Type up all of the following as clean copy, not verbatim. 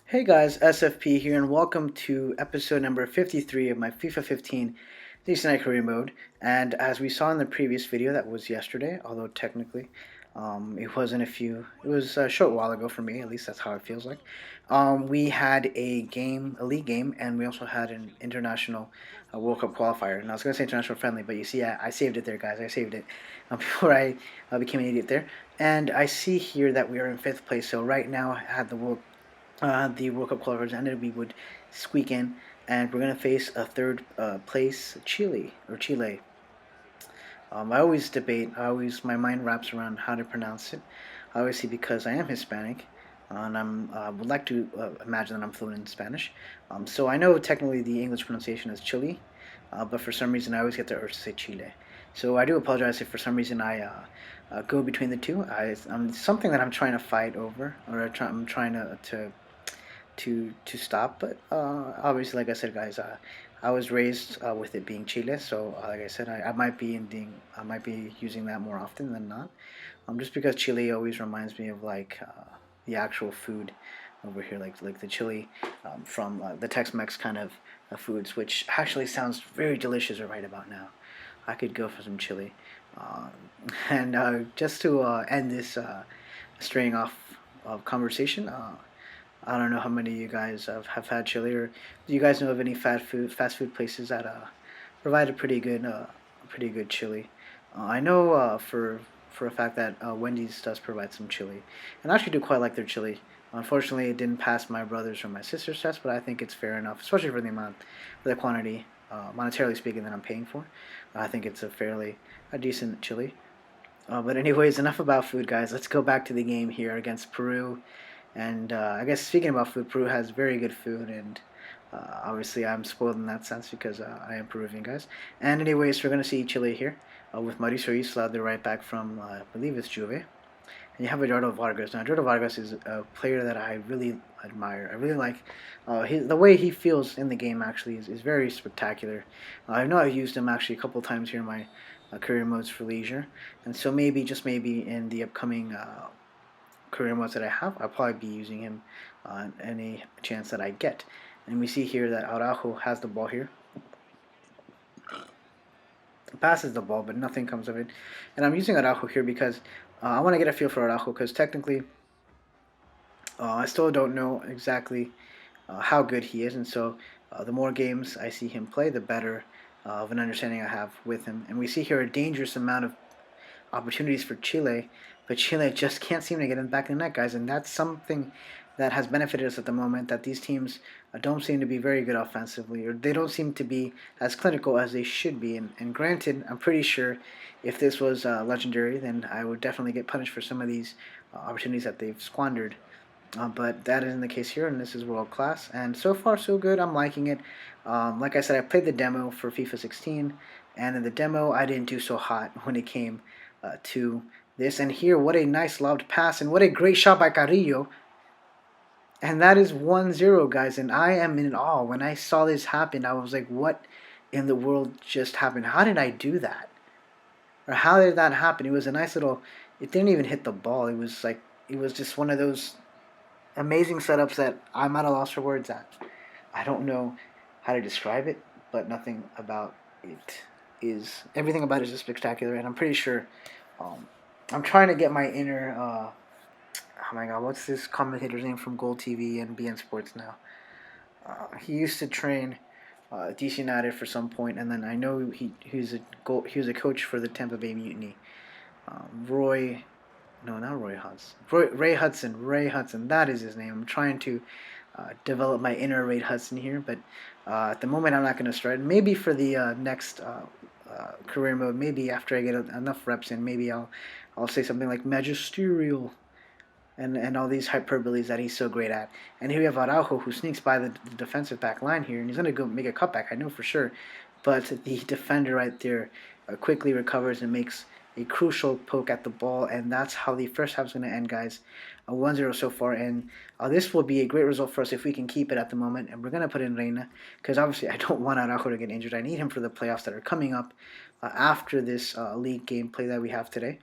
Hey guys, SFP here, and welcome to episode number 53 of my FIFA 15 Decent Night Career Mode. And as we saw in the previous video, that was yesterday, although technically it was a short while ago for me, at least that's how it feels like. We had a league game, and we also had an international World Cup qualifier. And I was going to say international friendly, but you see, I saved it there, guys. I saved it before I became an idiot there. And I see here that we are in fifth place, so right now I had the World Cup qualifiers ended, we would squeak in, and we're gonna face a third place Chile. I always debate. My mind wraps around how to pronounce it. Obviously, because I am Hispanic, and I would like to imagine that I'm fluent in Spanish. So I know technically the English pronunciation is Chile, but for some reason I always get the urge to say Chile. So I do apologize if for some reason I go between the two. Something that I'm trying to fight over, or I'm trying to stop. But obviously, like I said, guys, I was raised with it being Chile, so like I said, I might be using that more often than not. Just because Chile always reminds me of like the actual food over here, like the chili from the Tex-Mex kind of foods, which actually sounds very delicious right about now. I could go for some chili. Um, and just to end this straying off of conversation, I don't know how many of you guys have had chili, or do you guys know of any fast food places that provide a pretty good chili? I know for a fact that Wendy's does provide some chili, and I actually do quite like their chili. Unfortunately, it didn't pass my brother's or my sister's test, but I think it's fair enough, especially for the quantity, monetarily speaking, that I'm paying for. I think it's a decent chili. But anyways, enough about food, guys. Let's go back to the game here against Peru. And I guess speaking about food, Peru has very good food, and obviously I'm spoiled in that sense because I am Peruvian, guys. And anyways, we're gonna see Chile here with Mauricio Isla, the right back from I believe it's Juve. And you have Eduardo Vargas. Now, Eduardo Vargas is a player that I really admire. I really like the way he feels in the game. Actually, is very spectacular. I know I've used him actually a couple times here in my career modes for leisure, and so maybe just maybe in the upcoming career modes that I have, I'll probably be using him on any chance that I get. And we see here that Araujo has the ball here, passes the ball, but nothing comes of it. And I'm using Araujo here because I want to get a feel for Araujo because technically I still don't know exactly how good he is, and so the more games I see him play, the better of an understanding I have with him. And we see here a dangerous amount of opportunities for Chile, but Chile just can't seem to get in the back of the net, guys, and that's something that has benefited us at the moment, that these teams don't seem to be very good offensively, or they don't seem to be as clinical as they should be. And granted, I'm pretty sure if this was legendary, then I would definitely get punished for some of these opportunities that they've squandered. But that isn't the case here, and this is world class. And so far, so good. I'm liking it. Like I said, I played the demo for FIFA 16, and in the demo, I didn't do so hot when it came to this. And here, what a nice lobbed pass, and what a great shot by Carrillo. And that is 1-0, guys. And I am in awe. When I saw this happen, I was like, what in the world just happened? How did I do that? Or how did that happen? It was a nice little, it didn't even hit the ball. It was just one of those amazing setups that I'm at a loss for words at. I don't know how to describe it, but everything about it is just spectacular, and I'm pretty sure. Um, I'm trying to get my inner. Oh my God, what's this commentator's name from Gold TV and BN Sports now? He used to train DC United for some point, and then I know he was a coach for the Tampa Bay Mutiny. Roy, no, not Roy Hudson. Ray Hudson. Ray Hudson. That is his name. I'm trying to develop my inner Ray Hudson here, but at the moment I'm not going to start. Maybe for the next career mode, maybe after I get enough reps in, maybe I'll say something like magisterial and all these hyperboles that he's so great at. And here we have Araujo, who sneaks by the defensive back line here, and he's going to go make a cutback, I know for sure. But the defender right there quickly recovers and makes a crucial poke at the ball, and that's how the first half is going to end, guys. 1-0 so far, and this will be a great result for us if we can keep it at the moment. And we're going to put in Reina, because obviously I don't want Araujo to get injured. I need him for the playoffs that are coming up after this league gameplay that we have today.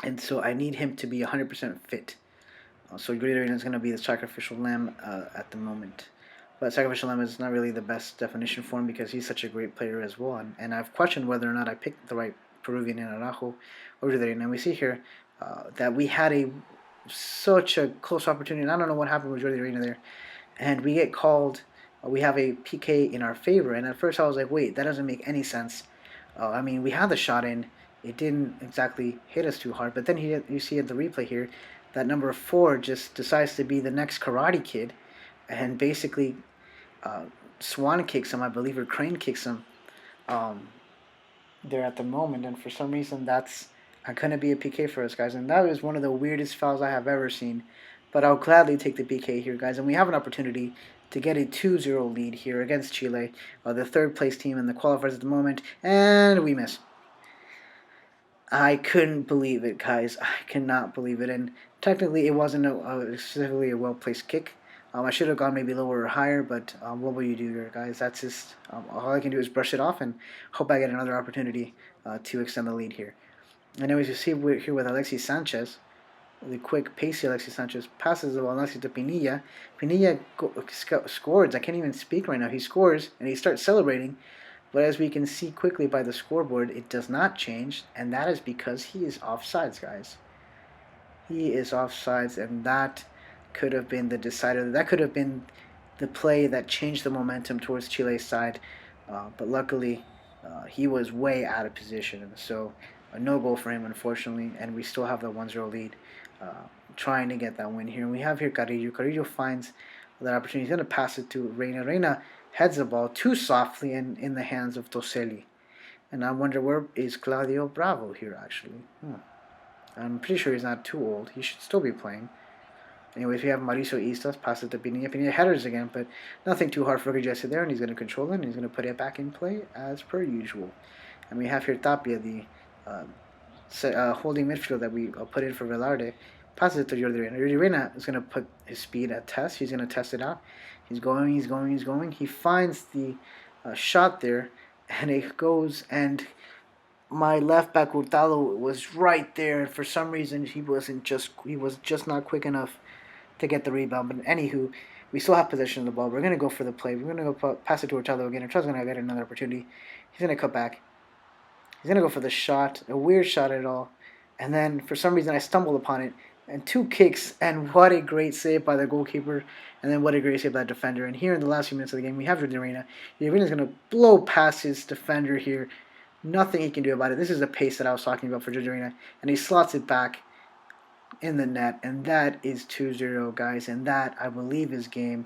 And so I need him to be 100% fit. So Jordi Reina is going to be the sacrificial lamb at the moment. But sacrificial lamb is not really the best definition for him because he's such a great player as well. And I've questioned whether or not I picked the right Peruvian in Araujo or Jordi Reina. And we see here that we had such a close opportunity. And I don't know what happened with Jordi Reina there. And we get called. We have a PK in our favor. And at first I was like, wait, that doesn't make any sense. I mean, we had the shot in. It didn't exactly hit us too hard. But then you see at the replay here that number 4 just decides to be the next Karate Kid and basically swan kicks him, I believe, or crane kicks him um, there at the moment. And for some reason, that's going to be a PK for us, guys. And that is one of the weirdest fouls I have ever seen. But I'll gladly take the PK here, guys. And we have an opportunity to get a 2-0 lead here against Chile, the third place team in the qualifiers at the moment. And we miss. I couldn't believe it, guys. I cannot believe it. And technically, it wasn't specifically a well-placed kick. I should have gone maybe lower or higher, but what will you do here, guys? That's just all I can do is brush it off and hope I get another opportunity to extend the lead here. Anyways, you see here with Alexis Sanchez, the quick, pacey Alexis Sanchez passes the ball nicely to Pinilla. Pinilla scores. I can't even speak right now. He scores and he starts celebrating. But as we can see quickly by the scoreboard, it does not change, and that is because he is offsides, guys. He is offsides, and that could have been the decider. That could have been the play that changed the momentum towards Chile's side. But luckily, he was way out of position, so no goal for him, unfortunately, and we still have the 1-0 lead, trying to get that win here. And we have here Carrillo. Carrillo finds that opportunity. He's going to pass it to Reina. Reina heads the ball too softly in the hands of Toselli. And I wonder where is Claudio Bravo here, actually. I'm pretty sure he's not too old. He should still be playing. Anyways, we have Mauricio Islas pass it to Pinilla. Pinilla headers again, but nothing too hard for Gajesse there, and he's going to control it, and he's going to put it back in play as per usual. And we have here Tapia, the holding midfield that we put in for Velarde. Passes it to Jordi Reina. Jordi Reina is going to put his speed at test. He's going to test it out. He's going. He finds the shot there, and it goes. And my left back Hurtado was right there. And for some reason, he was just not quick enough to get the rebound. But anywho, we still have possession of the ball. We're going to go for the play. We're going to go pass it to Hurtado again. Hurtado's going to get another opportunity. He's going to cut back. He's going to go for the shot, a weird shot at all. And then, for some reason, I stumbled upon it. And 2 kicks, and what a great save by the goalkeeper, and then what a great save by the defender. And here in the last few minutes of the game, we have Jordi Reina. Jordi Reina's going to blow past his defender here. Nothing he can do about it. This is the pace that I was talking about for Jordi Reina. And he slots it back in the net, and that is 2-0, guys. And that, I believe, is game.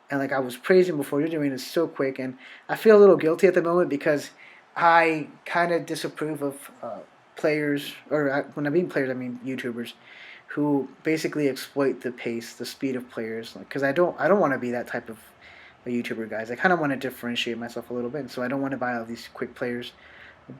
And like I was praising before, Jordi Reina is so quick, and I feel a little guilty at the moment because I kind of disapprove of players, or when I mean players, I mean YouTubers, who basically exploit the pace, the speed of players. Because I don't want to be that type of a YouTuber, guys. I kind of want to differentiate myself a little bit, and so I don't want to buy all these quick players.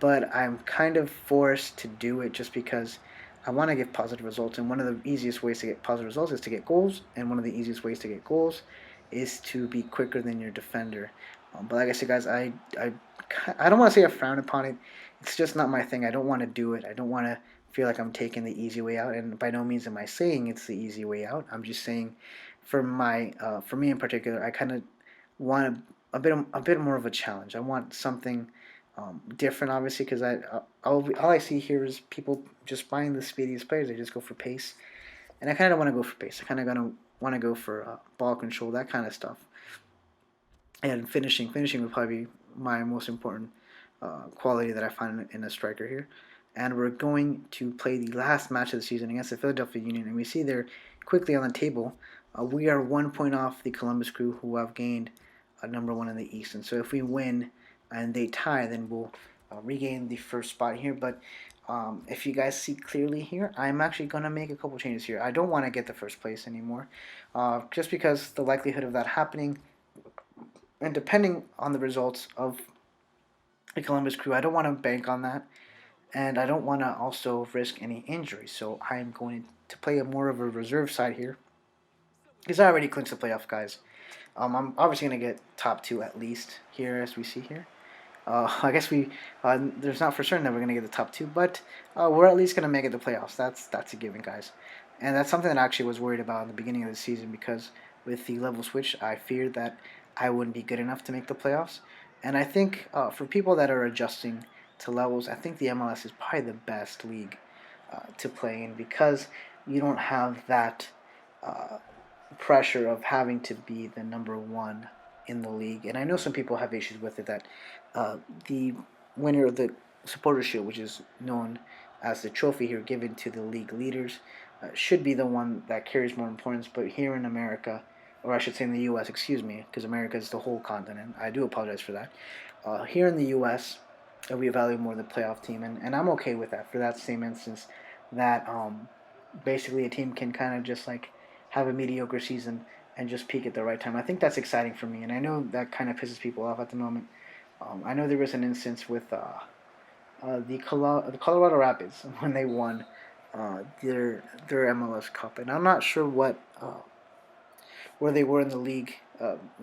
But I'm kind of forced to do it just because I want to get positive results. And one of the easiest ways to get positive results is to get goals. And one of the easiest ways to get goals is to be quicker than your defender. But like I said, guys, I don't want to say I frown upon it. It's just not my thing. I don't want to do it. I don't want to feel like I'm taking the easy way out, and by no means am I saying it's the easy way out. I'm just saying, for me in particular, I kind of want a bit more of a challenge. I want something different, obviously, because all I see here is people just buying the speediest players. They just go for pace, and I kind of want to go for pace. I kind of want to go for ball control, that kind of stuff, and finishing. Finishing would probably be my most important quality that I find in a striker here. And we're going to play the last match of the season against the Philadelphia Union. And we see there quickly on the table, we are 1 point off the Columbus Crew, who have gained number 1 in the East. And so if we win and they tie, then we'll regain the first spot here. But if you guys see clearly here, I'm actually going to make a couple changes here. I don't want to get the first place anymore, just because the likelihood of that happening, and depending on the results of the Columbus Crew, I don't want to bank on that. And I don't want to also risk any injury. So I'm going to play more of a reserve side here, because I already clinched the playoff, guys. I'm obviously going to get top 2 at least here, as we see here. I guess there's not for certain that we're going to get the top 2, but we're at least going to make it the playoffs. That's a given, guys. And that's something that I actually was worried about in the beginning of the season because with the level switch, I feared that I wouldn't be good enough to make the playoffs. And I think for people that are adjusting to levels, I think the MLS is probably the best league to play in because you don't have that uh, pressure of having to be the number one in the league. And I know some people have issues with it that uh, the winner of the supporter shield, which is known as the trophy here given to the league leaders, should be the one that carries more importance. But here in America, or I should say in the U.S., excuse me, because America is the whole continent. I do apologize for that. Here in the U.S., we value more the playoff team, and I'm okay with that for that same instance that basically a team can kind of just like have a mediocre season and just peak at the right time. I think that's exciting for me, and I know that kind of pisses people off at the moment. I know there was an instance with the Colorado Rapids when they won their MLS Cup, and I'm not sure what where they were in the league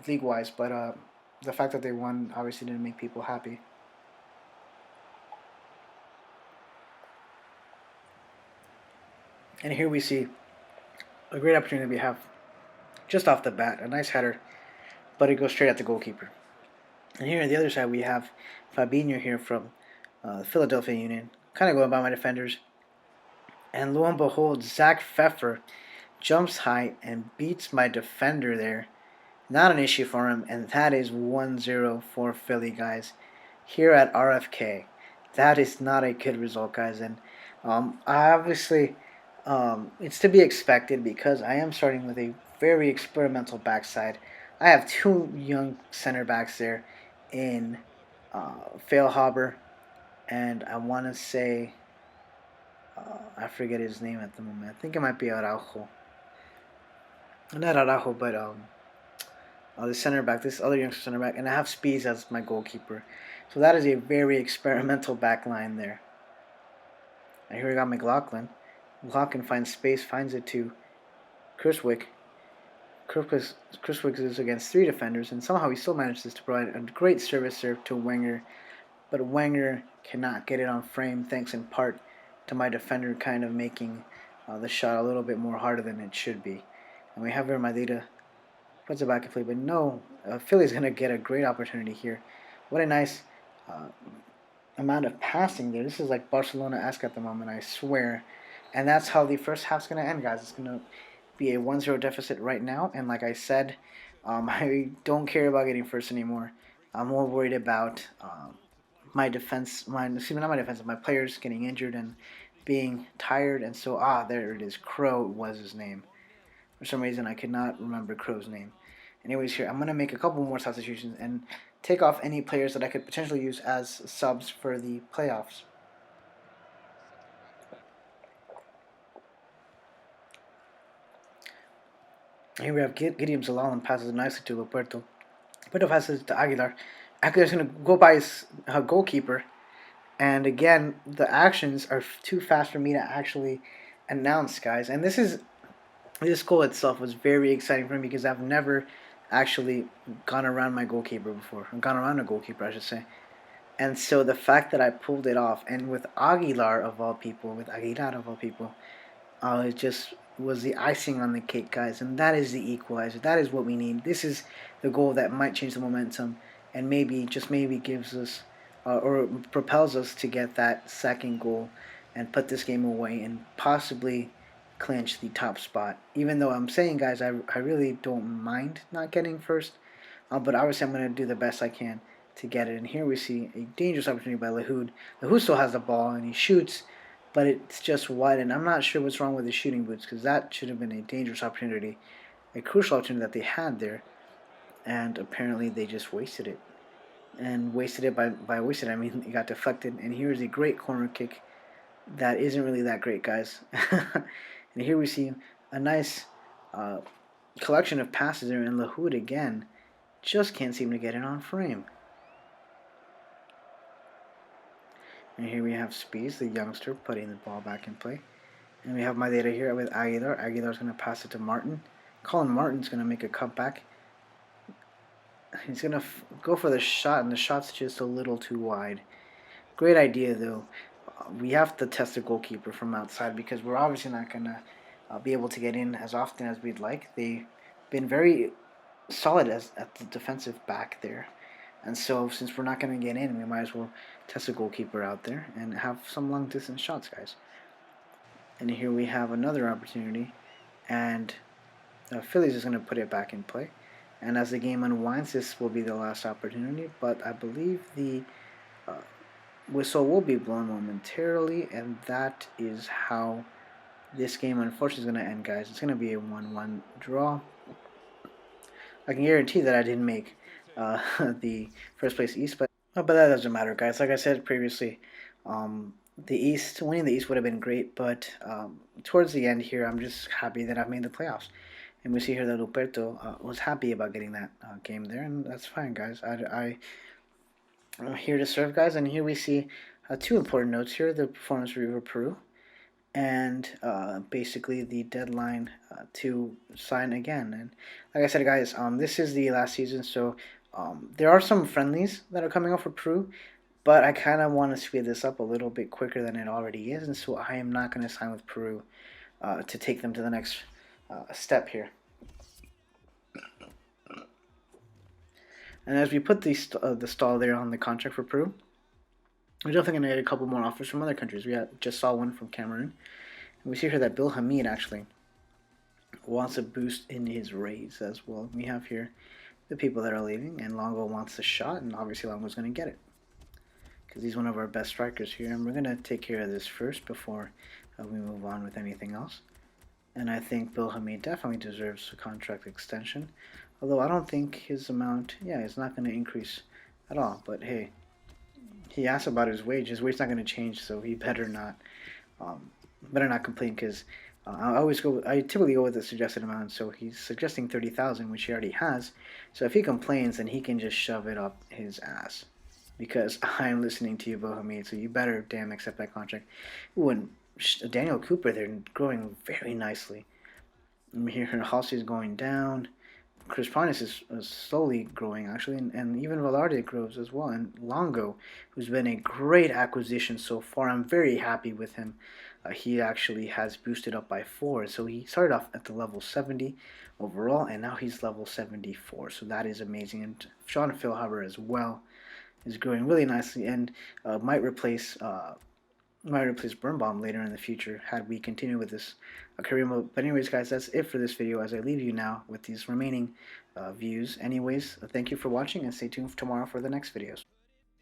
wise, but the fact that they won obviously didn't make people happy. And here we see a great opportunity we have just off the bat, a nice header, but it goes straight at the goalkeeper. And here on the other side we have Fabinho here from Philadelphia Union, kind of going by my defenders. And lo and behold, Zach Pfeffer jumps high and beats my defender there. Not an issue for him, and that is 1-0 for Philly, guys. Here at RFK, that is not a good result, guys. And obviously, it's to be expected because I am starting with a very experimental backside. I have two young center backs there in Failhaber, and I want to say, I forget his name at the moment. I think it might be Araujo. Not Araujo, but the center back, this other youngster center back, and I have Speeds as my goalkeeper. So that is a very experimental back line there. And here we got McLaughlin. McLaughlin finds space, finds it to Criswick. Criswick is against three defenders, and somehow he still manages to provide a great service serve to Wenger. But Wenger cannot get it on frame, thanks in part to my defender kind of making the shot a little bit more harder than it should be. And we have here Madeira puts it back in play, but no, Philly's going to get a great opportunity here. What a nice uh, amount of passing there. This is like Barcelona-esque at the moment, I swear. And that's how the first half's going to end, guys. It's going to be a 1-0 deficit right now. And like I said, I don't care about getting first anymore. I'm more worried about my defense, excuse me, not my defense, my players getting injured and being tired. And so, there it is. Crow was his name. For some reason, I could not remember Crow's name. Anyways, here, I'm going to make a couple more substitutions and take off any players that I could potentially use as subs for the playoffs. Here we have Gideon Zalalem passes it nicely to Loperto. Loperto passes it to Aguilar. Aguilar's going to go by his goalkeeper. And again, the actions are too fast for me to actually announce, guys. And this goal itself was very exciting for me because I've never actually gone around my goalkeeper before. Gone around a goalkeeper, I should say. And so the fact that I pulled it off, and with Aguilar of all people, it just was the icing on the cake, guys. And that is the equalizer. That is what we need. This is the goal that might change the momentum and maybe, just maybe, gives us or propels us to get that second goal and put this game away and possibly clinch the top spot. Even though I'm saying, guys, I really don't mind not getting first, but obviously I'm going to do the best I can to get it. And here we see a dangerous opportunity by Lahoud. Lahoud still has the ball and he shoots, but it's just wide. And I'm not sure what's wrong with his shooting boots because that should have been a dangerous opportunity, a crucial opportunity that they had there, and apparently they just wasted it. And wasted it by wasted, I mean, it got deflected. And here's a great corner kick that isn't really that great, guys. And here we see a nice collection of passes there, and Lahoud again just can't seem to get it on frame. And here we have Spees, the youngster, putting the ball back in play. And we have Madeira here with Aguilar. Aguilar's going to pass it to Martin. Colin Martin's going to make a cutback. He's going to go for the shot, and the shot's just a little too wide. Great idea, though. We have to test the goalkeeper from outside because we're obviously not going to be able to get in as often as we'd like. They've been very solid at the defensive back there. And so, since we're not going to get in, we might as well test a goalkeeper out there and have some long distance shots, guys. And here we have another opportunity, and Phillies is going to put it back in play. And as the game unwinds, this will be the last opportunity. But I believe the uh, whistle will be blown momentarily, and that is how this game unfortunately is going to end, guys. It's going to be a 1-1 draw. I can guarantee that I didn't make the first place East, but that doesn't matter, guys. Like I said previously, the East winning the East would have been great, but towards the end here, I'm just happy that I've made the playoffs. And we see here that Luperto was happy about getting that game there, and that's fine, guys. I'm here to serve, guys. And here we see two important notes here: the performance review of Peru, and basically the deadline to sign again. And like I said, guys, this is the last season, so there are some friendlies that are coming up for Peru, but I kind of want to speed this up a little bit quicker than it already is, and so I am not going to sign with Peru to take them to the next step here. And as we put the stall there on the contract for Peru, we're definitely going to get a couple more offers from other countries. We just saw one from Cameroon. And we see here that Bill Hamid actually wants a boost in his raise as well. We have here the people that are leaving, and Longo wants the shot, and obviously Longo's going to get it because he's one of our best strikers here. And we're going to take care of this first before we move on with anything else. And I think Bill Hamid definitely deserves a contract extension, although I don't think his amount, is not going to increase at all. But hey, he asked about his wage. His wage's not going to change, so he better not complain, because I typically go with the suggested amount. So he's suggesting 30,000, which he already has. So if he complains, then he can just shove it up his ass, because I'm listening to you, Bill Hamid. So you better damn accept that contract. Ooh, and Daniel Cooper, they're growing very nicely. Here, Halsey is going down. Chris Pontius is slowly growing, actually, and even Velarde grows as well. And Longo, who's been a great acquisition so far, I'm very happy with him. He actually has boosted up by 4, so he started off at the level 70 overall, and now he's level 74, so that is amazing. And Sean Philhaber as well is growing really nicely, and might replace Birnbaum later in the future had we continue with this career mode. But anyways, guys, that's it for this video, as I leave you now with these remaining views. Anyways, thank you for watching, and stay tuned for tomorrow for the next videos.